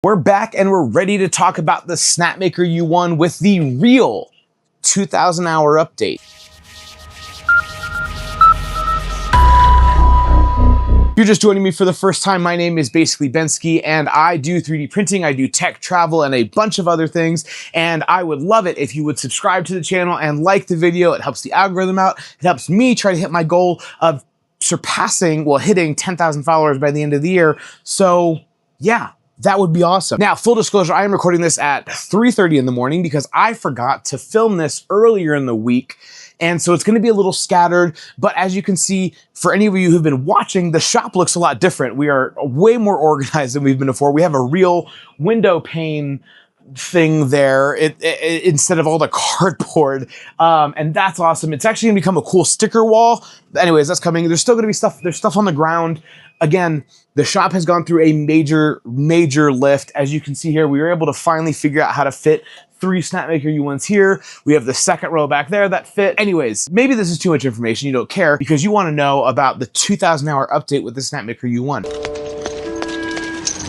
We're back and we're ready to talk about the Snapmaker U1 with the real 2000 hour update. If you're just joining me for the first time, my name is basically Bensky and I do 3D printing, I do tech, travel, and a bunch of other things. And I would love it if you would subscribe to the channel and like the video. It helps the algorithm out. It helps me try to hit my goal of hitting 10,000 followers by the end of the year. So yeah. That would be awesome. Now, full disclosure, I am recording this at 3:30 in the morning because I forgot to film this earlier in the week. And so it's gonna be a little scattered, but as you can see, for any of you who've been watching, the shop looks a lot different. We are way more organized than we've been before. We have a real window pane thing there instead of all the cardboard, and that's awesome. It's actually gonna become a cool sticker wall. But anyways, that's coming. There's still gonna be stuff, there's stuff on the ground. Again, the shop has gone through a major lift. As you can see here, we were able to finally figure out how to fit 3 Snapmaker U1s here. We have the second row back there that fit. Anyways, maybe this is too much information, you don't care, because you wanna know about the 2000 hour update with the Snapmaker U1.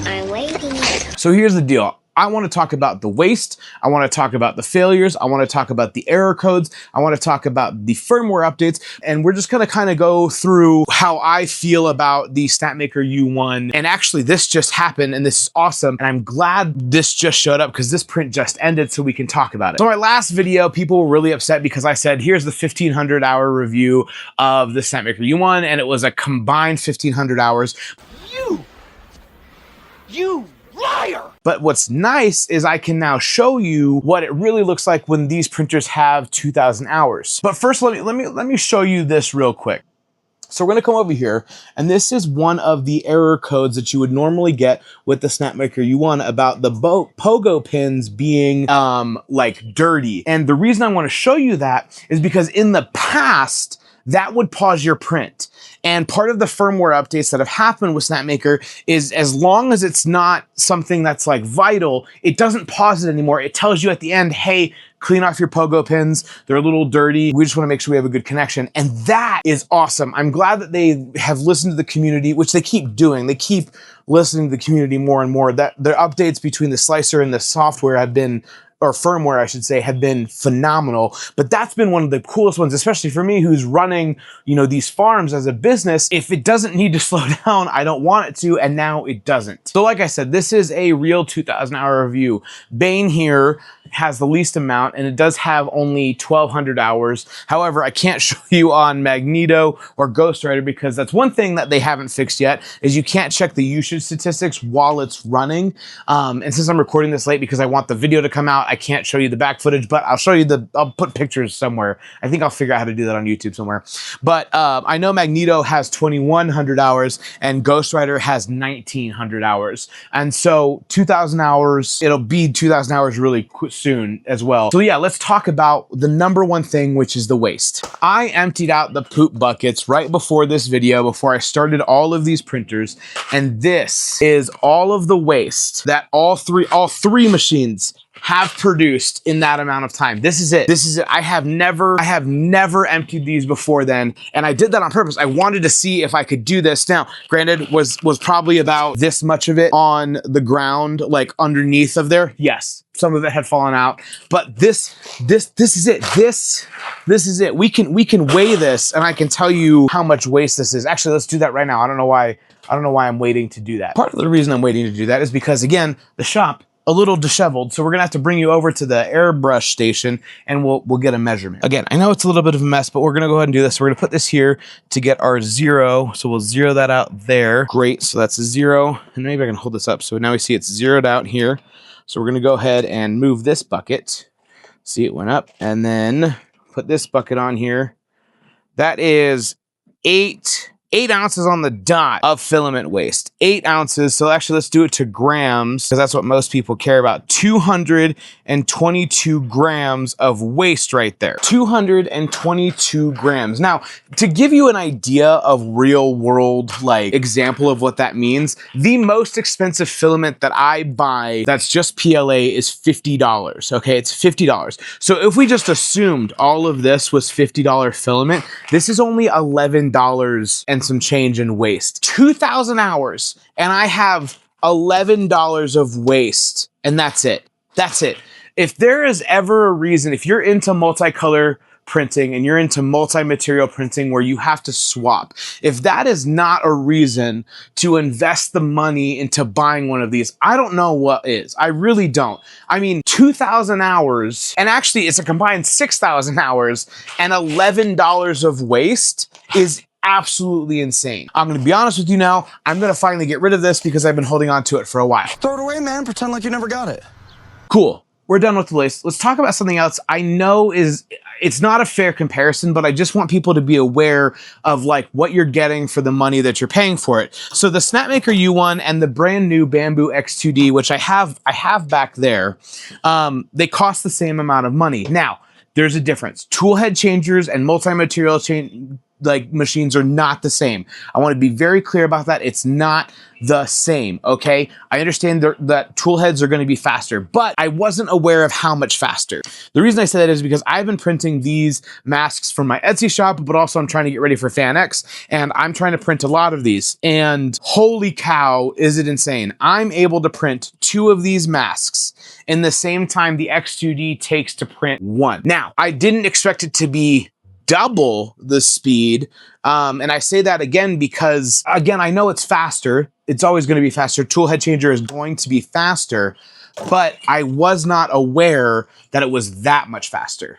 I'm waiting. So here's the deal. I want to talk about the waste, I want to talk about the failures, I want to talk about the error codes, I want to talk about the firmware updates, and we're just going to kind of go through how I feel about the Snapmaker U1. And actually this just happened and this is awesome, and I'm glad this just showed up because this print just ended so we can talk about it. So my last video, people were really upset because I said, here's the 1500 hour review of the Snapmaker U1, and it was a combined 1500 hours. You liar! But what's nice is I can now show you what it really looks like when these printers have 2000 hours. But first, let me show you this real quick. So we're gonna come over here, and this is one of the error codes that you would normally get with the Snapmaker U1 about the pogo pins being like dirty. And the reason I wanna show you that is because in the past, that would pause your print. And part of the firmware updates that have happened with Snapmaker is as long as it's not something that's like vital, it doesn't pause it anymore. It tells you at the end, hey, clean off your pogo pins. They're a little dirty. We just want to make sure we have a good connection. And that is awesome. I'm glad that they have listened to the community, which they keep doing. They keep listening to the community more and more. That their updates between the slicer and the software have been, or firmware, I should say, have been phenomenal. But that's been one of the coolest ones, especially for me who's running, you know, these farms as a business. If it doesn't need to slow down, I don't want it to, and now it doesn't. So like I said, this is a real 2000 hour review. Bane here has the least amount, and it does have only 1200 hours. However, I can't show you on Magneto or Ghost Rider because that's one thing that they haven't fixed yet, is you can't check the usage statistics while it's running. And since I'm recording this late because I want the video to come out, I can't show you the back footage, but I'll show you I'll put pictures somewhere. I think I'll figure out how to do that on YouTube somewhere. But I know Magneto has 2100 hours and Ghost Rider has 1900 hours. And so 2000 hours, it'll be 2000 hours really soon as well. So yeah, let's talk about the number one thing, which is the waste. I emptied out the poop buckets right before this video, before I started all of these printers. And this is all of the waste that all three machines have produced in that amount of time. This is it. This is it. I have never emptied these before then, and I did that on purpose. I wanted to see if I could do this. Now, granted, was probably about this much of it on the ground, like underneath of there. Yes, some of it had fallen out, but this is it. This is it. We can weigh this, and I can tell you how much waste this is. Actually, let's do that right now. I don't know why I'm waiting to do that. Part of the reason I'm waiting to do that is because, again, the shop, a little disheveled, so we're gonna have to bring you over to the airbrush station and we'll get a measurement. Again, I know it's a little bit of a mess, but we're gonna go ahead and do this. We're gonna put this here to get our 0, so we'll 0 that out there. Great, so that's a 0, and maybe I can hold this up so now we see it's 0'd out here. So we're gonna go ahead and move this bucket. See, it went up, and then put this bucket on here. That is 8 ounces on the dot of filament waste. 8 ounces. So actually, let's do it to grams because that's what most people care about. 222 grams of waste right there. 222 grams. Now, to give you an idea of real world, like, example of what that means, the most expensive filament that I buy that's just PLA is $50. Okay, it's $50. So if we just assumed all of this was $50 filament, this is only $11 and some change in waste. 2,000 hours, and I have $11 of waste, and that's it. That's it. If there is ever a reason, if you're into multicolor printing and you're into multi-material printing where you have to swap, if that is not a reason to invest the money into buying one of these, I don't know what is. I really don't. I mean, 2,000 hours, and actually it's a combined 6,000 hours, and $11 of waste is absolutely insane. I'm gonna be honest with you now, I'm gonna finally get rid of this because I've been holding on to it for a while. Throw it away, man. Pretend like you never got it. Cool. We're done with the list. Let's talk about something else I know it's not a fair comparison, but I just want people to be aware of like what you're getting for the money that you're paying for it. So the Snapmaker U1 and the brand new Bamboo X2D, which I have back there, they cost the same amount of money. Now, there's a difference. Tool head changers and multi-material machines are not the same. I want to be very clear about that. It's not the same, okay? I understand that tool heads are going to be faster, but I wasn't aware of how much faster. The reason I say that is because I've been printing these masks from my Etsy shop, but also I'm trying to get ready for FanX, and I'm trying to print a lot of these, and holy cow, is it insane. I'm able to print 2 of these masks in the same time the X2D takes to print 1. Now, I didn't expect it to be double the speed. And I say that again because, again, I know it's faster. It's always going to be faster. Tool head changer is going to be faster, but I was not aware that it was that much faster.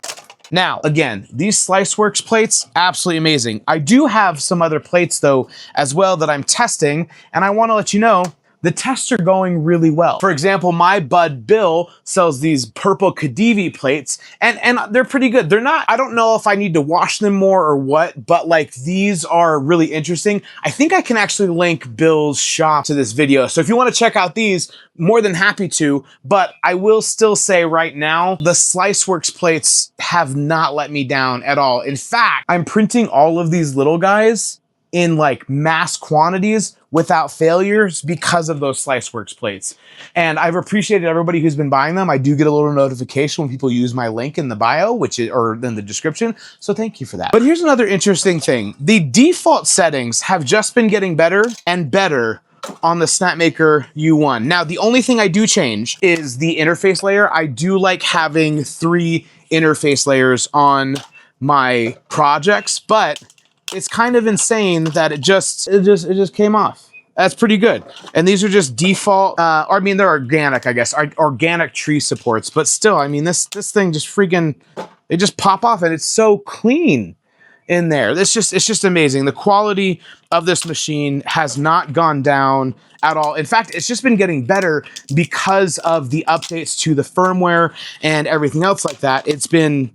Now, again, these SliceWorks plates, absolutely amazing. I do have some other plates though as well that I'm testing, and I want to let you know the tests are going really well. For example, my bud Bill sells these purple Khedive plates, and they're pretty good. They're not, I don't know if I need to wash them more or what, but like these are really interesting. I think I can actually link Bill's shop to this video. So if you want to check out these, more than happy to, but I will still say right now, the SliceWorks plates have not let me down at all. In fact, I'm printing all of these little guys in like mass quantities without failures because of those SliceWorks plates. And I've appreciated everybody who's been buying them. I do get a little notification when people use my link in the bio, or in the description. So thank you for that. But here's another interesting thing. The default settings have just been getting better and better on the Snapmaker U1. Now, the only thing I do change is the interface layer. I do like having 3 interface layers on my projects, but it's kind of insane that it just came off. That's pretty good. And these are just default, or I mean, they're organic, I guess, organic tree supports, but still, I mean, this thing just freaking, they just pop off and it's so clean in there. It's just amazing. The quality of this machine has not gone down at all. In fact, it's just been getting better because of the updates to the firmware and everything else like that. It's been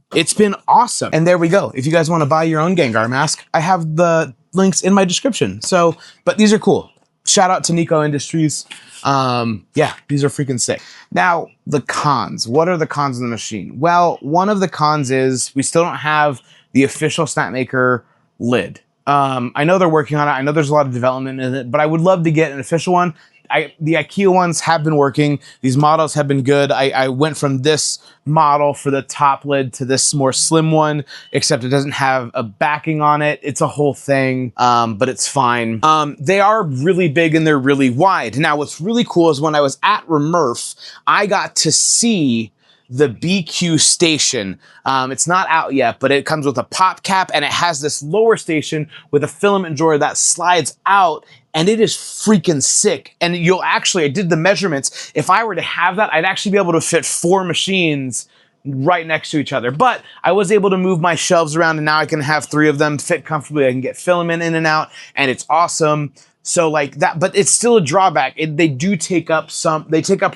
awesome. And there we go. If you guys want to buy your own Gengar mask, I have the links in my description. So, but these are cool. Shout out to Nico Industries. Yeah, these are freaking sick. Now, the cons. What are the cons of the machine? Well, one of the cons is we still don't have the official Snapmaker lid. I know they're working on it. I know there's a lot of development in it, but I would love to get an official one. The IKEA ones have been working. These models have been good. I went from this model for the top lid to this more slim one, except it doesn't have a backing on it. It's a whole thing, but it's fine. They are really big and they're really wide. Now, what's really cool is when I was at Remurf, I got to see the BQ station. It's not out yet, but it comes with a pop cap and it has this lower station with a filament drawer that slides out, and it is freaking sick. And you'll actually, I did the measurements. If I were to have that, I'd actually be able to fit 4 machines right next to each other. But I was able to move my shelves around, and now I can have 3 of them fit comfortably. I can get filament in and out, and it's awesome. So like that, but it's still a drawback. They do take up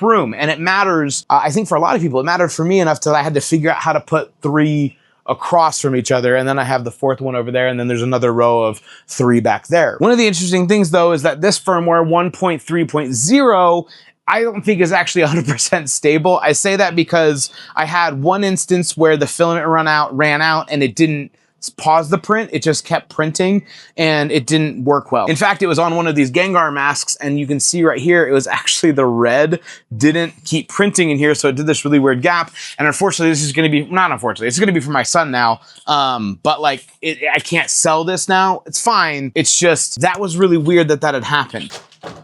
room, and it matters. I think for a lot of people, it mattered for me enough that I had to figure out how to put 3 across from each other, and then I have the 4th one over there, and then there's another row of 3 back there. One of the interesting things though is that this firmware 1.3.0 I don't think is actually 100% stable. I say that because I had one instance where the filament ran out and it didn't pause the print. It just kept printing and it didn't work well. In fact, it was on one of these Gengar masks, and you can see right here, it was actually the red didn't keep printing in here, so it did this really weird gap. And unfortunately, this is going to be, not unfortunately, it's going to be for my son now. But like, I can't sell this now. It's fine. It's just, that was really weird that had happened.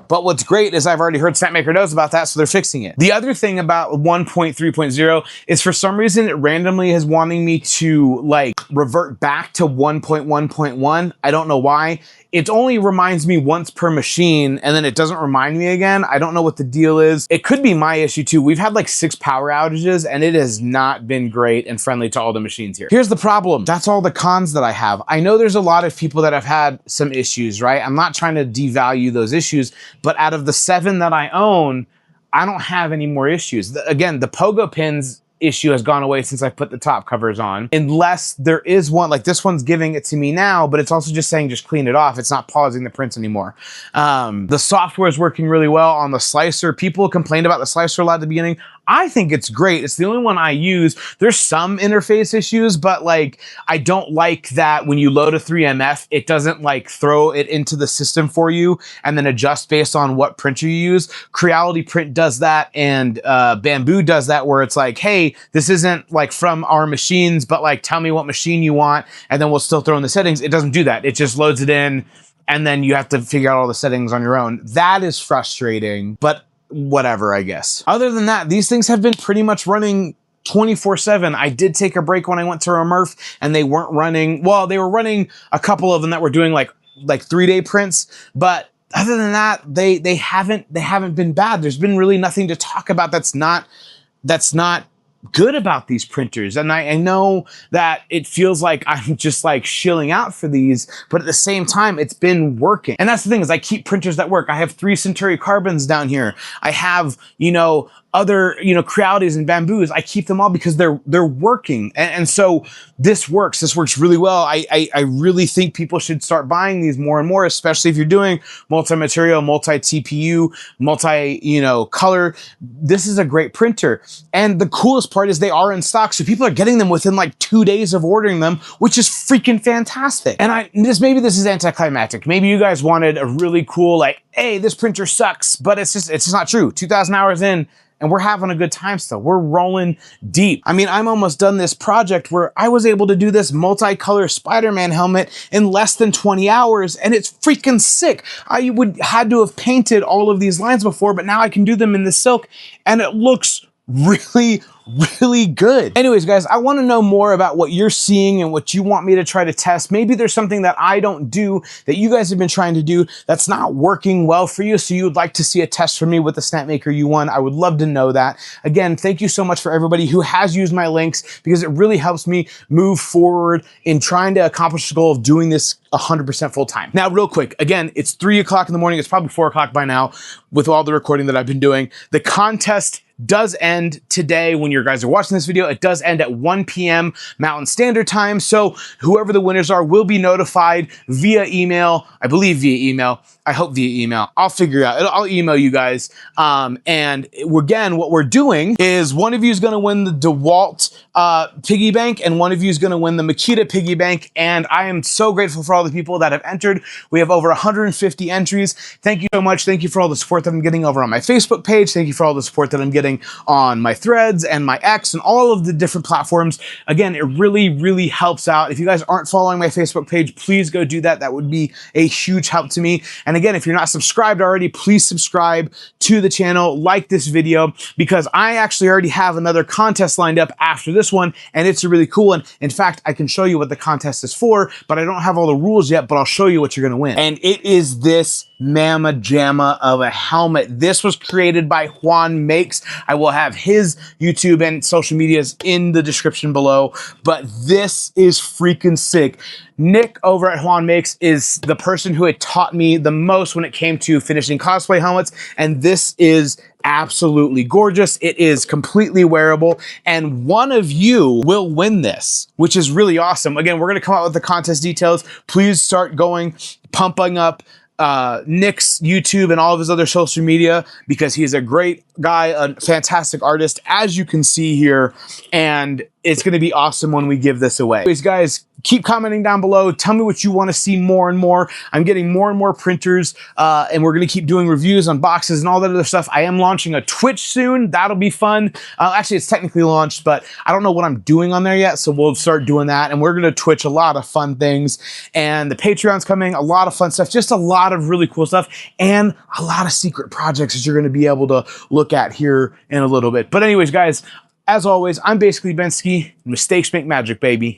But what's great is I've already heard Snapmaker knows about that, so they're fixing it. The other thing about 1.3.0 is for some reason it randomly is wanting me to like revert back to 1.1.1. I don't know why. It only reminds me once per machine, and then it doesn't remind me again. I don't know what the deal is. It could be my issue too. We've had like 6 power outages, and it has not been great and friendly to all the machines here. Here's the problem. That's all the cons that I have. I know there's a lot of people that have had some issues, right? I'm not trying to devalue those issues, but out of the 7 that I own, I don't have any more issues. Again, the pogo pins issue has gone away since I put the top covers on, unless there is one, like this one's giving it to me now, but it's also just saying just clean it off. It's not pausing the prints anymore. The software is working really well on the slicer. People complained about the slicer a lot at the beginning. I think it's great. It's the only one I use. There's some interface issues, but like, I don't like that when you load a 3MF, it doesn't like throw it into the system for you and then adjust based on what printer you use. Creality Print does that, and Bamboo does that, where it's like, hey, this isn't like from our machines, but like, tell me what machine you want, and then we'll still throw in the settings. It doesn't do that. It just loads it in, and then you have to figure out all the settings on your own. That is frustrating, but whatever, I guess. Other than that, these things have been pretty much running 24/7. I did take a break when I went to a Murph, and they weren't running, well, they were running a couple of them that were doing like 3-day prints, but other than that, they haven't been bad. There's been really nothing to talk about that's not good about these printers. And I know that it feels like I'm just like shilling out for these, but at the same time, it's been working. And that's the thing, is I keep printers that work. I have 3 Centauri Carbons down here. I have, you know, other, you know, Crealities and Bamboos. I keep them all because they're working. And so this works. This works really well. I really think people should start buying these more and more, especially if you're doing multi-material, multi-TPU, multi, you know, color. This is a great printer. And the coolest part is they are in stock. So people are getting them within like 2 days of ordering them, which is freaking fantastic. And maybe this is anticlimactic. Maybe you guys wanted a really cool, like, hey, this printer sucks, but it's just not true. 2,000 hours in, and we're having a good time still. We're rolling deep. I mean, I'm almost done this project where I was able to do this multicolor Spider-Man helmet in less than 20 hours, and it's freaking sick. I had to have painted all of these lines before, but now I can do them in the silk, and it looks really, really good. Anyways, guys, I want to know more about what you're seeing and what you want me to try to test. Maybe there's something that I don't do that you guys have been trying to do that's not working well for you, so you would like to see a test from me with the Snapmaker U1. I would love to know that. Again, thank you so much for everybody who has used my links, because it really helps me move forward in trying to accomplish the goal of doing this 100% full time. Now, real quick, again, it's 3 o'clock in the morning. It's probably 4 o'clock by now with all the recording that I've been doing. The contest does end today. When you guys are watching this video, it does end at 1 p.m. Mountain Standard Time. So whoever the winners are will be notified via email. I believe via email. I hope via email. I'll figure it out. I'll email you guys. And again, what we're doing is one of you is going to win the DeWalt piggy bank, and one of you is going to win the Makita piggy bank. And I am so grateful for all the people that have entered. We have over 150 entries. Thank you so much. Thank you for all the support that I'm getting over on my Facebook page. Thank you for all the support that I'm getting on my Threads and my X and all of the different platforms. Again, it really, really helps out. If you guys aren't following my Facebook page, please go do that. That would be a huge help to me. And again, if you're not subscribed already, please subscribe to the channel, like this video, because I actually already have another contest lined up after this one, and it's a really cool one. In fact, I can show you what the contest is for, but I don't have all the rules yet, but I'll show you what you're gonna win. And it is this mamma jamma of a helmet. This was created by Juan Makes. I will have his YouTube and social medias in the description below, but this is freaking sick. Nick over at Juan Makes is the person who had taught me the most when it came to finishing cosplay helmets, and this is absolutely gorgeous. It is completely wearable, and one of you will win this, which is really awesome. Again, we're going to come out with the contest details. Please start pumping up Nick's YouTube and all of his other social media, because he's a great guy, a fantastic artist, as you can see here, and it's going to be awesome when we give this away. Anyways, guys, keep commenting down below. Tell me what you want to see more and more. I'm getting more and more printers, and we're going to keep doing reviews on boxes and all that other stuff. I am launching a Twitch soon. That'll be fun. Actually, it's technically launched, but I don't know what I'm doing on there yet, so we'll start doing that. And we're going to Twitch a lot of fun things. And the Patreon's coming, a lot of fun stuff, just a lot of really cool stuff, and a lot of secret projects that you're going to be able to look at here in a little bit. But anyways, guys, as always, I'm basically Bensky. Mistakes make magic, baby.